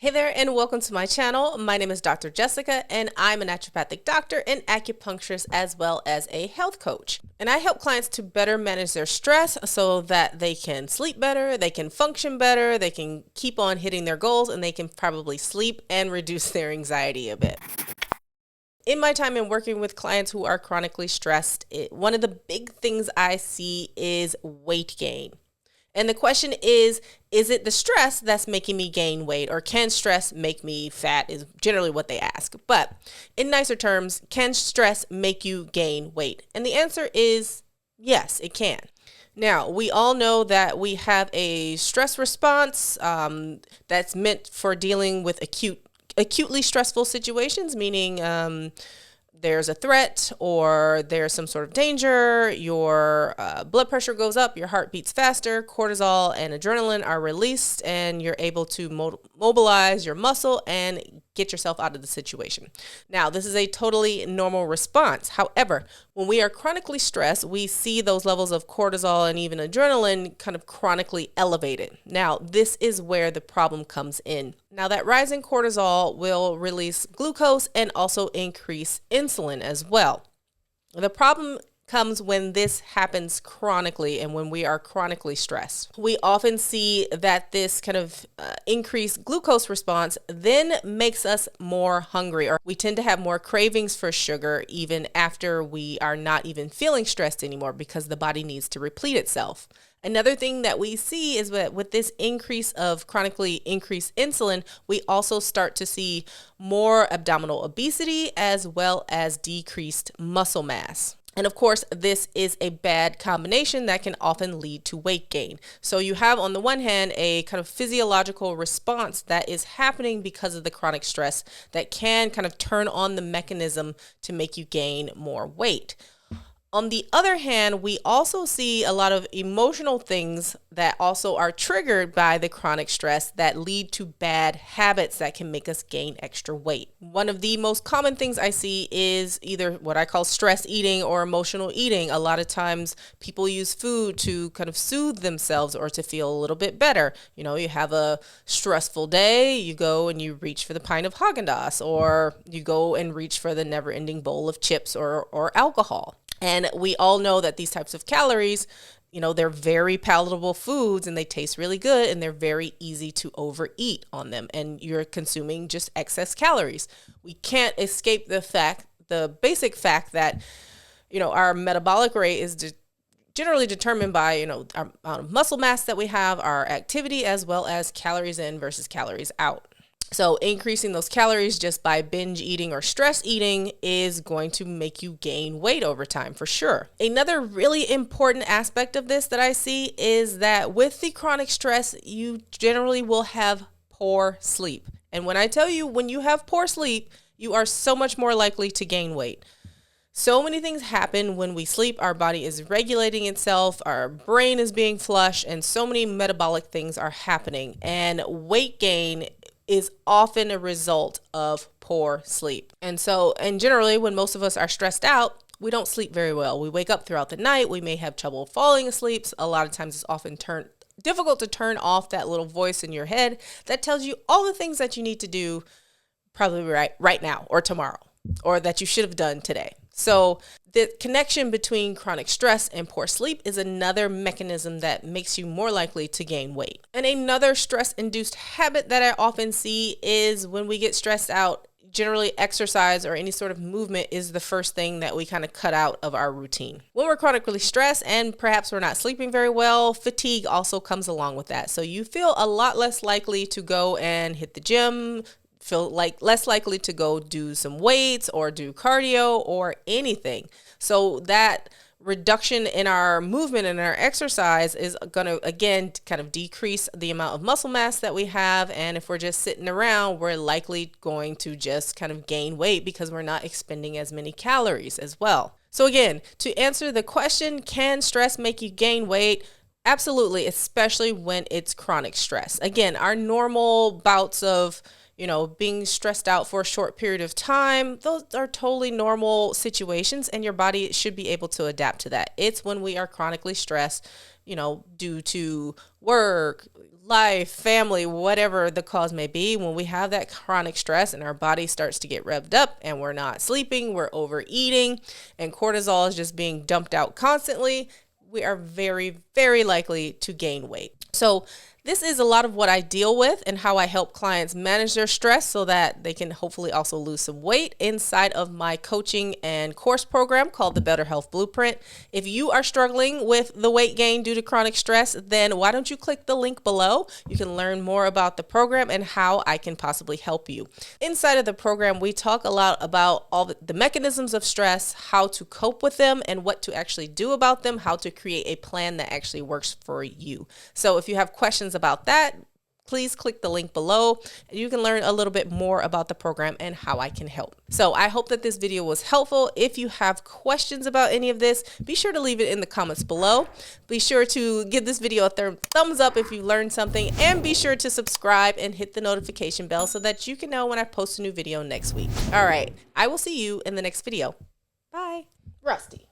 Hey there and welcome to my channel. My name is Dr. Jessica and I'm a naturopathic doctor and acupuncturist as well as a health coach. And I help clients to better manage their stress so that they can sleep better, they can function better, they can keep on hitting their goals, and they can probably sleep and reduce their anxiety a bit. In my time in working with clients who are chronically stressed, one of the big things I see is weight gain. And the question is it the stress that's making me gain weight, or can stress make me fat is generally what they ask. But in nicer terms, can stress make you gain weight? And the answer is yes, it can. Now, we all know that we have a stress response that's meant for dealing with acutely stressful situations, meaning there's a threat or there's some sort of danger, your blood pressure goes up, your heart beats faster, cortisol and adrenaline are released, and you're able to mobilize your muscle and get yourself out of the situation. Now, this is a totally normal response. However, when we are chronically stressed, we see those levels of cortisol and even adrenaline kind of chronically elevated. Now, this is where the problem comes in. Now, that rise in cortisol will release glucose and also increase insulin as well. The problem comes when this happens chronically and when we are chronically stressed. We often see that this kind of increased glucose response then makes us more hungry, or we tend to have more cravings for sugar even after we are not even feeling stressed anymore because the body needs to replete itself. Another thing that we see is that with this increase of chronically increased insulin, we also start to see more abdominal obesity as well as decreased muscle mass. And of course, this is a bad combination that can often lead to weight gain. So you have, on the one hand, a kind of physiological response that is happening because of the chronic stress that can kind of turn on the mechanism to make you gain more weight. On the other hand, we also see a lot of emotional things that also are triggered by the chronic stress that lead to bad habits that can make us gain extra weight. One of the most common things I see is either what I call stress eating or emotional eating. A lot of times people use food to kind of soothe themselves or to feel a little bit better. You know, you have a stressful day, you go and you reach for the pint of Haagen-Dazs, or you go and reach for the never-ending bowl of chips or alcohol. And we all know that these types of calories, you know, they're very palatable foods and they taste really good and they're very easy to overeat on them. And you're consuming just excess calories. We can't escape the basic fact that, you know, our metabolic rate is generally determined by, you know, our amount of muscle mass that we have, our activity, as well as calories in versus calories out. So increasing those calories just by binge eating or stress eating is going to make you gain weight over time for sure. Another really important aspect of this that I see is that with the chronic stress, you generally will have poor sleep. And when I tell you, when you have poor sleep, you are so much more likely to gain weight. So many things happen when we sleep. Our body is regulating itself, our brain is being flushed, and so many metabolic things are happening. And weight gain is often a result of poor sleep. And generally, when most of us are stressed out, we don't sleep very well. We wake up throughout the night. We may have trouble falling asleep. A lot of times it's often difficult to turn off that little voice in your head that tells you all the things that you need to do probably right now or tomorrow, or that you should have done today. So the connection between chronic stress and poor sleep is another mechanism that makes you more likely to gain weight. And another stress-induced habit that I often see is when we get stressed out, generally exercise or any sort of movement is the first thing that we kind of cut out of our routine. When we're chronically stressed and perhaps we're not sleeping very well, fatigue also comes along with that. So you feel a lot less likely to go and hit the gym, feel like less likely to go do some weights or do cardio or anything. So that reduction in our movement and our exercise is going to, again, kind of decrease the amount of muscle mass that we have. And if we're just sitting around, we're likely going to just kind of gain weight because we're not expending as many calories as well. So again, to answer the question, can stress make you gain weight? Absolutely, especially when it's chronic stress. Again, our normal bouts of being stressed out for a short period of time, those are totally normal situations and your body should be able to adapt to that. It's when we are chronically stressed, due to work, life, family, whatever the cause may be, when we have that chronic stress and our body starts to get revved up and we're not sleeping, we're overeating, and cortisol is just being dumped out constantly, we are very, very likely to gain weight. So this is a lot of what I deal with and how I help clients manage their stress so that they can hopefully also lose some weight inside of my coaching and course program called the Better Health Blueprint. If you are struggling with the weight gain due to chronic stress, then why don't you click the link below? You can learn more about the program and how I can possibly help you. Inside of the program, we talk a lot about all the mechanisms of stress, how to cope with them, and what to actually do about them, how to create a plan that actually works for you. So if you have questions about that, please click the link below. You can learn a little bit more about the program and how I can help. So I hope that this video was helpful. If you have questions about any of this, be sure to leave it in the comments below. Be sure to give this video a thumbs up if you learned something, and be sure to subscribe and hit the notification bell so that you can know when I post a new video next week. All right, I will see you in the next video. Bye. Rusty.